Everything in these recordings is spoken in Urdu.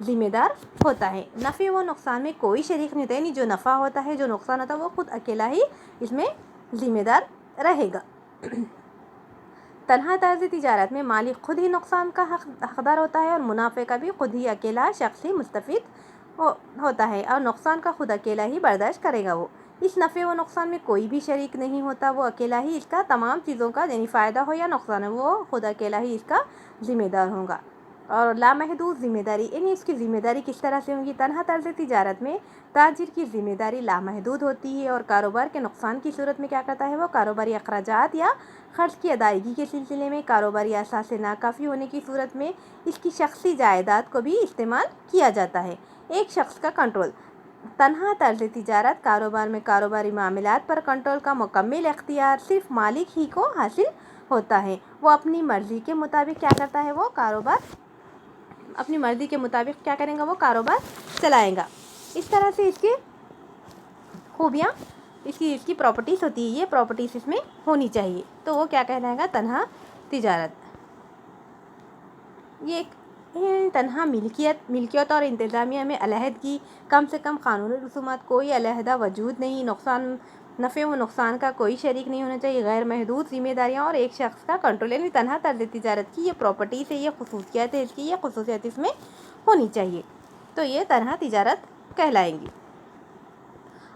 ذمہ دار ہوتا ہے۔ نفع و نقصان میں کوئی شریک نہیں ہوتا، یعنی جو نفع ہوتا ہے جو نقصان ہوتا ہے وہ خود اکیلا ہی اس میں ذمہ دار رہے گا۔ تنہا طرز تجارت میں مالک خود ہی نقصان کا حقدار ہوتا ہے اور منافع کا بھی خود ہی اکیلا شخص ہی مستفید ہوتا ہے اور نقصان کا خود اکیلا ہی برداشت کرے گا۔ وہ اس نفع و نقصان میں کوئی بھی شریک نہیں ہوتا، وہ اکیلا ہی اس کا تمام چیزوں کا یعنی فائدہ ہو یا نقصان ہو وہ خود اکیلا ہی اس کا ذمہ دار ہوگا۔ اور لامحدود ذمہ داری، یعنی اس کی ذمہ داری کس طرح سے ہوگی؟ تنہا طرز تجارت میں تاجر کی ذمہ داری لامحدود ہوتی ہے اور کاروبار کے نقصان کی صورت میں کیا کرتا ہے وہ کاروباری اخراجات یا خرچ کی ادائیگی کے سلسلے میں کاروباری اثاثے ناکافی ہونے کی صورت میں اس کی شخصی جائیداد کو بھی استعمال کیا جاتا ہے۔ ایک شخص کا کنٹرول، تنہا طرز تجارت کاروبار میں کاروباری معاملات پر کنٹرول کا مکمل اختیار صرف مالک ہی کو حاصل ہوتا ہے۔ وہ اپنی مرضی کے مطابق کیا کرتا ہے وہ کاروبار اپنی مرضی کے مطابق کیا کریں گا وہ کاروبار چلائیں گا۔ اس طرح سے اس کی خوبیاں اس کی پراپرٹیز ہوتی ہے، یہ پراپرٹیز اس میں ہونی چاہیے، تو وہ کیا کہلائے گا تنہا تجارت۔ یہ ایک تنہا ملکیت اور انتظامیہ میں علیحدگی، کم سے کم قانونی رسومات، کوئی علیحدہ وجود نہیں، نفع و نقصان کا کوئی شریک نہیں ہونا چاہیے، غیر محدود ذمہ داریاں اور ایک شخص کا کنٹرول، یعنی تنہا طرز تجارت کی یہ پراپرٹیز ہے، یہ خصوصیات ہے، اس کی یہ خصوصیات اس میں ہونی چاہیے، تو یہ تنہا تجارت کہلائیں گی۔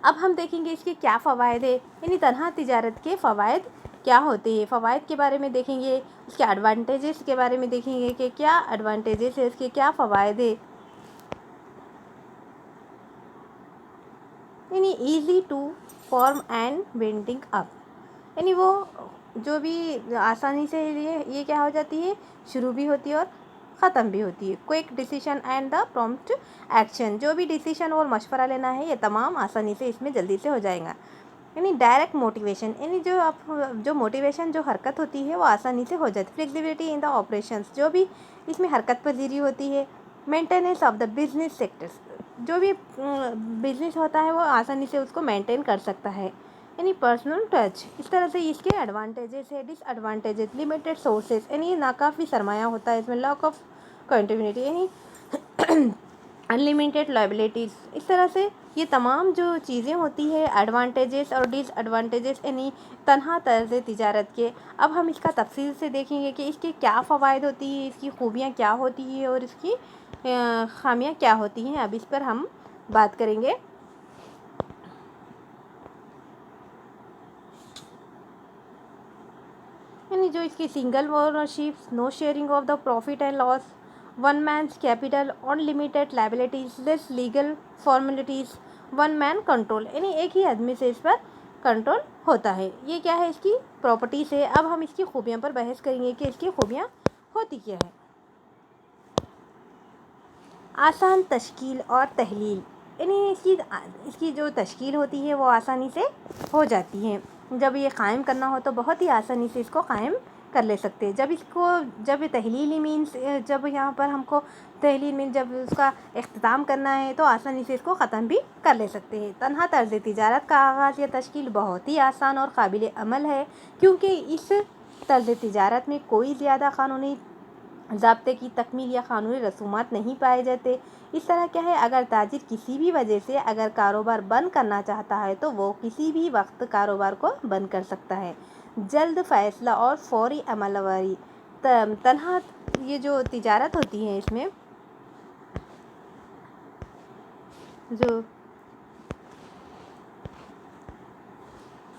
اب ہم دیکھیں گے اس کے کیا فوائد ہے، یعنی تنہا تجارت کے فوائد کیا ہوتے ہیں، فوائد کے بارے میں دیکھیں گے، اس کے ایڈوانٹیجز کے بارے میں دیکھیں گے کہ کیا ایڈوانٹیجز ہے، اس کے کیا فوائد ہے۔ یعنی easy to form and winding up, یعنی وہ جو بھی آسانی سے یہ کیا ہو جاتی ہے شروع بھی ہوتی ہے اور ختم بھی ہوتی ہے۔ Quick decision and the prompt action, جو بھی ڈیسیشن اور مشورہ لینا ہے یہ تمام آسانی سے اس میں جلدی سے ہو جائے گا۔ یعنی ڈائریکٹ موٹیویشن، یعنی جو موٹیویشن جو حرکت ہوتی ہے وہ آسانی سے ہو جاتی ہے۔ فلیکسیبلٹی ان دا آپریشنس، جو بھی اس میں حرکت پذیری ہوتی ہے۔ Maintenance of the business sectors, جو بھی بزنس ہوتا ہے وہ آسانی سے اس کو مینٹین کر سکتا ہے۔ یعنی پرسنل ٹچ، اس طرح سے اس کے ایڈوانٹیجز ہے۔ ڈس ایڈوانٹیجز، لمیٹڈ سورسز، یعنی ناکافی سرمایہ ہوتا ہے اس میں۔ لاک آف کنٹینیوٹی، یعنی انلمیٹڈ لائبلٹیز، اس طرح سے یہ تمام جو چیزیں ہوتی ہے ایڈوانٹیجز اور ڈس ایڈوانٹیجز یعنی تنہا طرز تجارت کے۔ اب ہم اس کا تفصیل سے دیکھیں گے کہ اس کے کیا فوائد ہوتی ہے، اس کی خوبیاں کیا ہوتی ہیں اور اس کی خامیاں کیا ہوتی ہیں، اب اس پر ہم بات کریں گے۔ یعنی جو اس کی single ownership, no sharing of the profit and loss, one man's capital, unlimited liabilities, less legal formalities, one man control, یعنی ایک ہی آدمی سے اس پر کنٹرول ہوتا ہے۔ یہ کیا ہے اس کی پراپرٹیز ہے۔ اب ہم اس کی خوبیاں پر بحث کریں گے کہ اس کی خوبیاں ہوتی کیا ہے۔ آسان تشکیل اور تحلیل، یعنی اس کی جو تشکیل ہوتی ہے وہ آسانی سے ہو جاتی ہے۔ جب یہ قائم کرنا ہو تو بہت ہی آسانی سے اس کو قائم کر لے سکتے ہیں۔ جب تحلیلی مینس، جب یہاں پر ہم کو تحلیل مینس جب اس کا اختتام کرنا ہے تو آسانی سے اس کو ختم بھی کر لے سکتے ہیں۔ تنہا طرز تجارت کا آغاز یا تشکیل بہت ہی آسان اور قابل عمل ہے، کیونکہ اس طرز تجارت میں کوئی زیادہ قانونی ضابطے کی تکمیل یا قانونی رسومات نہیں پائے جاتے۔ اس طرح کیا ہے، اگر تاجر کسی بھی وجہ سے اگر کاروبار بند کرنا چاہتا ہے تو وہ کسی بھی وقت کاروبار کو بند کر سکتا ہے۔ جلد فیصلہ اور فوری عمل آوری، تنہا یہ جو تجارت ہوتی ہے اس میں جو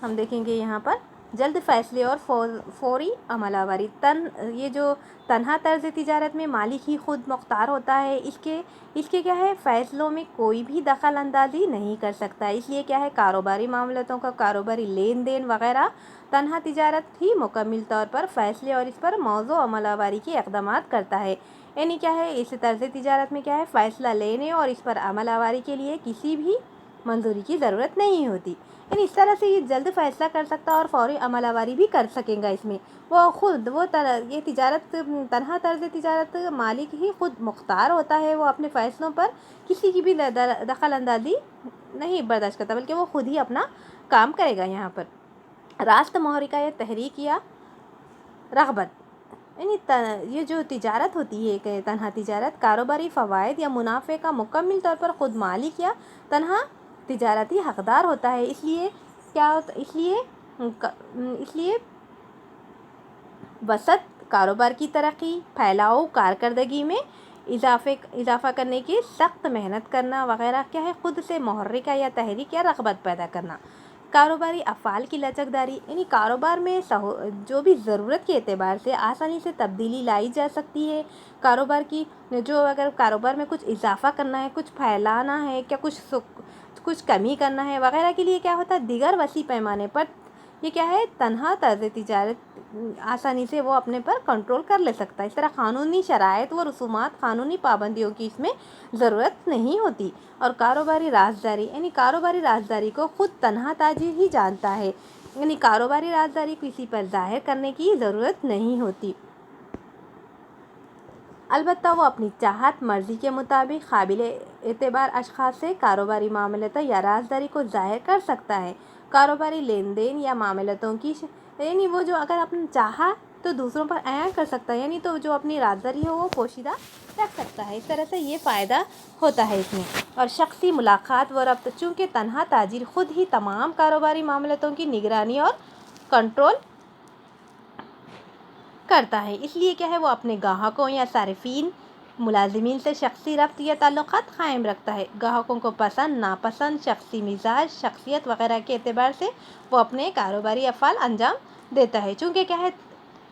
ہم دیکھیں گے یہاں پر جلد فیصلے اور فوری عمل آوری، یہ جو تنہا طرز تجارت میں مالک ہی خود مختار ہوتا ہے، اس کے کیا ہے فیصلوں میں کوئی بھی دخل اندازی نہیں کر سکتا، اس لیے کیا ہے کاروباری معاملاتوں کا کاروباری لین دین وغیرہ تنہا تجارت ہی مکمل طور پر فیصلے اور اس پر موضوع عمل آوری کے اقدامات کرتا ہے۔ یعنی کیا ہے اس طرز تجارت میں کیا ہے فیصلہ لینے اور اس پر عمل آوری کے لیے کسی بھی منظوری کی ضرورت نہیں ہوتی، یعنی اس طرح سے یہ جلد فیصلہ کر سکتا اور فوری عمل آوری بھی کر سکیں گا۔ اس میں یہ تجارت تنہا طرز تجارت مالک ہی خود مختار ہوتا ہے، وہ اپنے فیصلوں پر کسی کی بھی دخل اندازی نہیں برداشت کرتا، بلکہ وہ خود ہی اپنا کام کرے گا۔ یہاں پر راست محرکہ یا تحریک یا رغبت، یعنی یہ جو تجارت ہوتی ہے کہ تنہا تجارت کاروباری فوائد یا منافع کا مکمل طور پر خود مالک یا تنہا تجارتی حقدار ہوتا ہے۔ اس لیے وسط کاروبار کی ترقی، پھیلاؤ، کارکردگی میں اضافہ کرنے کی سخت محنت کرنا وغیرہ کیا ہے، خود سے محرک یا تحریک یا رغبت پیدا کرنا۔ کاروباری افعال کی لچکداری، یعنی کاروبار میں جو بھی ضرورت کے اعتبار سے آسانی سے تبدیلی لائی جا سکتی ہے۔ اگر کاروبار میں کچھ اضافہ کرنا ہے، کچھ پھیلانا ہے، کیا کچھ کمی کرنا ہے وغیرہ کے لیے کیا ہوتا ہے، دیگر وسیع پیمانے پر یہ کیا ہے، تنہا طرز تجارت آسانی سے وہ اپنے پر کنٹرول کر لے سکتا ہے۔ اس طرح قانونی شرائط و رسومات، قانونی پابندیوں کی اس میں ضرورت نہیں ہوتی۔ اور کاروباری رازداری، یعنی کاروباری رازداری کو خود تنہا تاجر ہی جانتا ہے، یعنی کاروباری رازداری کسی پر ظاہر کرنے کی ضرورت نہیں ہوتی۔ البتہ وہ اپنی چاہت مرضی کے مطابق قابل اعتبار اشخاص سے کاروباری معاملات یا رازداری کو ظاہر کر سکتا ہے۔ کاروباری لین دین یا معاملاتوں کی یعنی وہ جو اگر اپنے چاہا تو دوسروں پر عیاں کر سکتا ہے، یعنی تو جو اپنی رازداری ہے وہ پوشیدہ رکھ سکتا ہے۔ اس طرح سے یہ فائدہ ہوتا ہے اس میں۔ اور شخصی ملاقات و ربط، چونکہ تنہا تاجر خود ہی تمام کاروباری معاملاتوں کی نگرانی اور کنٹرول کرتا ہے، اس لیے کیا ہے وہ اپنے گاہکوں یا صارفین، ملازمین سے شخصی ربط یا تعلقات قائم رکھتا ہے۔ گاہکوں کو پسند، ناپسند، شخصی مزاج، شخصیت وغیرہ کے اعتبار سے وہ اپنے کاروباری افعال انجام دیتا ہے۔ چونکہ کیا ہے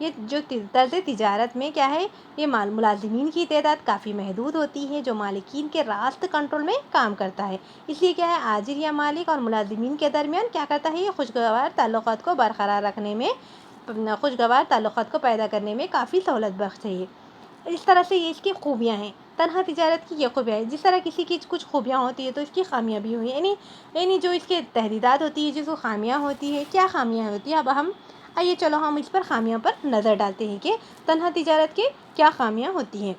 یہ جو طرز تجارت میں کیا ہے، یہ ملازمین کی تعداد کافی محدود ہوتی ہے جو مالکین کے راست کنٹرول میں کام کرتا ہے۔ اس لیے کیا ہے آجر یا مالک اور ملازمین کے درمیان کیا کرتا ہے، یہ خوشگوار تعلقات کو برقرار رکھنے میں، خوشگوار تعلقات کو پیدا کرنے میں کافی سہولت بخش ہے۔ اس طرح سے یہ اس کی خوبیاں ہیں، تنہا تجارت کی یہ خوبیاں ہیں۔ جس طرح کسی کی کچھ خوبیاں ہوتی ہے تو اس کی خامیاں بھی ہوئی، یعنی جو اس کے تحدیدات ہوتی ہے، جس کو خامیاں ہوتی ہے، کیا خامیاں ہوتی ہیں، اب آئیے چلو ہم اس پر خامیاں پر نظر ڈالتے ہیں کہ تنہا تجارت کے کیا خامیاں ہوتی ہیں۔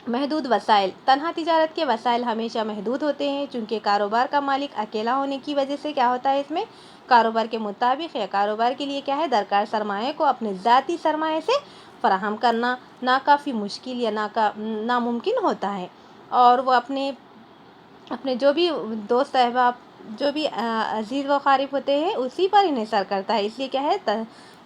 محدود وسائل، تنہا تجارت کے وسائل ہمیشہ محدود ہوتے ہیں، چونکہ کاروبار کا مالک اکیلا ہونے کی وجہ سے کیا ہوتا ہے اس میں، کاروبار کے مطابق یا کاروبار کے لیے کیا ہے درکار سرمایہ کو اپنے ذاتی سرمایہ سے فراہم کرنا ناکافی مشکل یا ناممکن ہوتا ہے، اور وہ اپنے جو بھی دوست احباب، جو بھی عزیز و اقارب ہوتے ہیں اسی پر انحصار کرتا ہے۔ اس لیے کیا ہے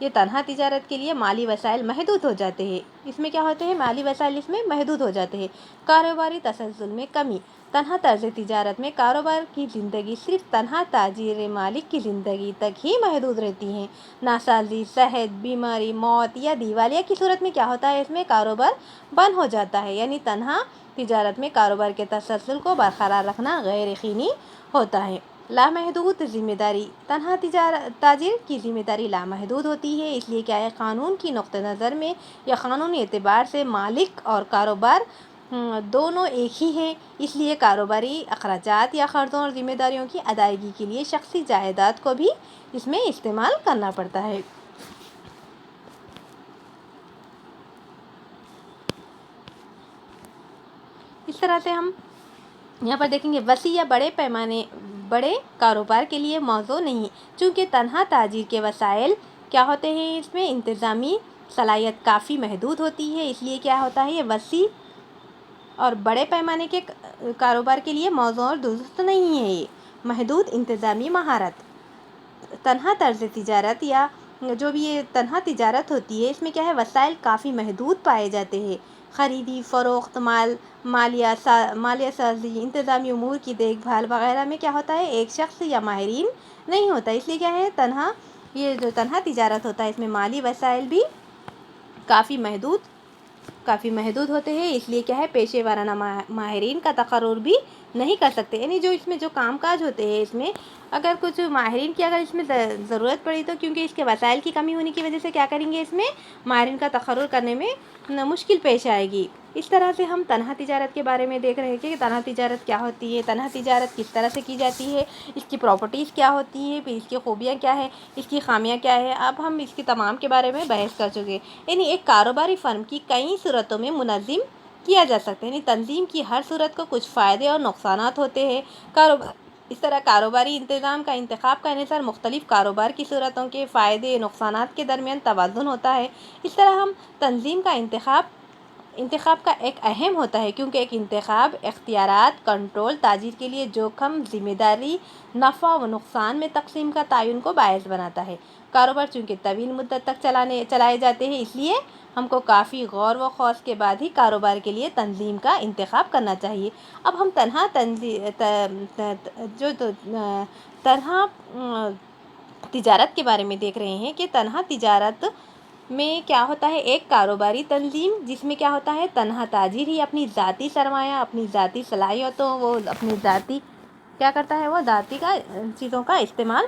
یہ تنہا تجارت کے لیے مالی وسائل محدود ہو جاتے ہیں، اس میں کیا ہوتے ہیں مالی وسائل اس میں محدود ہو جاتے ہیں۔ کاروباری تسلسل میں کمی، تنہا طرز تجارت میں کاروبار کی زندگی صرف تنہا تاجر مالک کی زندگی تک ہی محدود رہتی ہے۔ ناسازی، صحت، بیماری، موت یا دیوالیہ کی صورت میں کیا ہوتا ہے اس میں کاروبار بند ہو جاتا ہے، یعنی تنہا تجارت میں کاروبار کے تسلسل کو برقرار رکھنا غیر یقینی ہوتا ہے۔ لامحدود ذمہ داری، تنہا تاجر کی ذمہ داری لامحدود ہوتی ہے، اس لیے کیا ہے قانون کی نقطہ نظر میں یا قانونی اعتبار سے مالک اور کاروبار دونوں ایک ہی ہیں۔ اس لیے کاروباری اخراجات یا قرضوں اور ذمہ داریوں کی ادائیگی کے لیے شخصی جائیداد کو بھی اس میں استعمال کرنا پڑتا ہے۔ اس طرح سے ہم یہاں پر دیکھیں گے وسیع یا بڑے کاروبار کے لیے موزوں نہیں، چونکہ تنہا تاجر کے وسائل کیا ہوتے ہیں اس میں انتظامی صلاحیت کافی محدود ہوتی ہے، اس لیے کیا ہوتا ہے یہ وسیع اور بڑے پیمانے کے کاروبار کے لیے موزوں اور درست نہیں ہے۔ یہ محدود انتظامی مہارت، تنہا طرز تجارت یا جو بھی یہ تنہا تجارت ہوتی ہے اس میں کیا ہے وسائل کافی محدود پائے جاتے ہیں۔ خریدی فروخت، مالیہ سازی، انتظامی امور کی دیکھ بھال وغیرہ میں کیا ہوتا ہے ایک شخص یا ماہرین نہیں ہوتا، اس لیے کیا ہے یہ جو تنہا تجارت ہوتا ہے اس میں مالی وسائل بھی کافی محدود ہوتے ہیں، اس لیے کیا ہے پیشے ورانہ ماہرین کا تقرر بھی نہیں کر سکتے، یعنی جو اس میں جو کام کاج ہوتے ہیں اس میں اگر کچھ ماہرین کی اگر اس میں ضرورت پڑی تو کیونکہ اس کے وسائل کی کمی ہونے کی وجہ سے کیا کریں گے اس میں ماہرین کا تقرر کرنے میں مشکل پیش آئے گی۔ اس طرح سے ہم تنہا تجارت کے بارے میں دیکھ رہے ہیں کہ تنہا تجارت کیا ہوتی ہے، تنہا تجارت کس طرح سے کی جاتی ہے، اس کی پراپرٹیز کیا ہوتی ہیں، پھر اس کی خوبیاں کیا ہے، اس کی خامیاں کیا ہے، اب ہم اس کی تمام کے بارے میں بحث کر چکے۔ یعنی ایک کاروباری فرم کی کئی صورتوں میں منظم کیا جا سکتا ہے، یعنی تنظیم کی ہر صورت کو کچھ فائدے اور نقصانات ہوتے ہیں۔ اس طرح کاروباری انتظام کا انتخاب کرنے سے مختلف کاروبار کی صورتوں کے فائدے نقصانات کے درمیان توازن ہوتا ہے۔ اس طرح ہم تنظیم کا انتخاب کا ایک اہم ہوتا ہے، کیونکہ ایک انتخاب اختیارات، کنٹرول، تاجر کے لیے جوخم، ذمہ داری، نفع و نقصان میں تقسیم کا تعین کو باعث بناتا ہے۔ کاروبار چونکہ طویل مدت تک چلائے جاتے ہیں، اس لیے ہم کو کافی غور و خوض کے بعد ہی کاروبار کے لیے تنظیم کا انتخاب کرنا چاہیے۔ اب ہم تنہا تجارت کے بارے میں دیکھ رہے ہیں کہ تنہا تجارت میں کیا ہوتا ہے۔ ایک کاروباری تنظیم جس میں کیا ہوتا ہے، تنہا تاجر ہی اپنی ذاتی سرمایہ، اپنی ذاتی صلاحیتوں، وہ اپنی ذاتی کیا کرتا ہے، وہ ذاتی چیزوں کا استعمال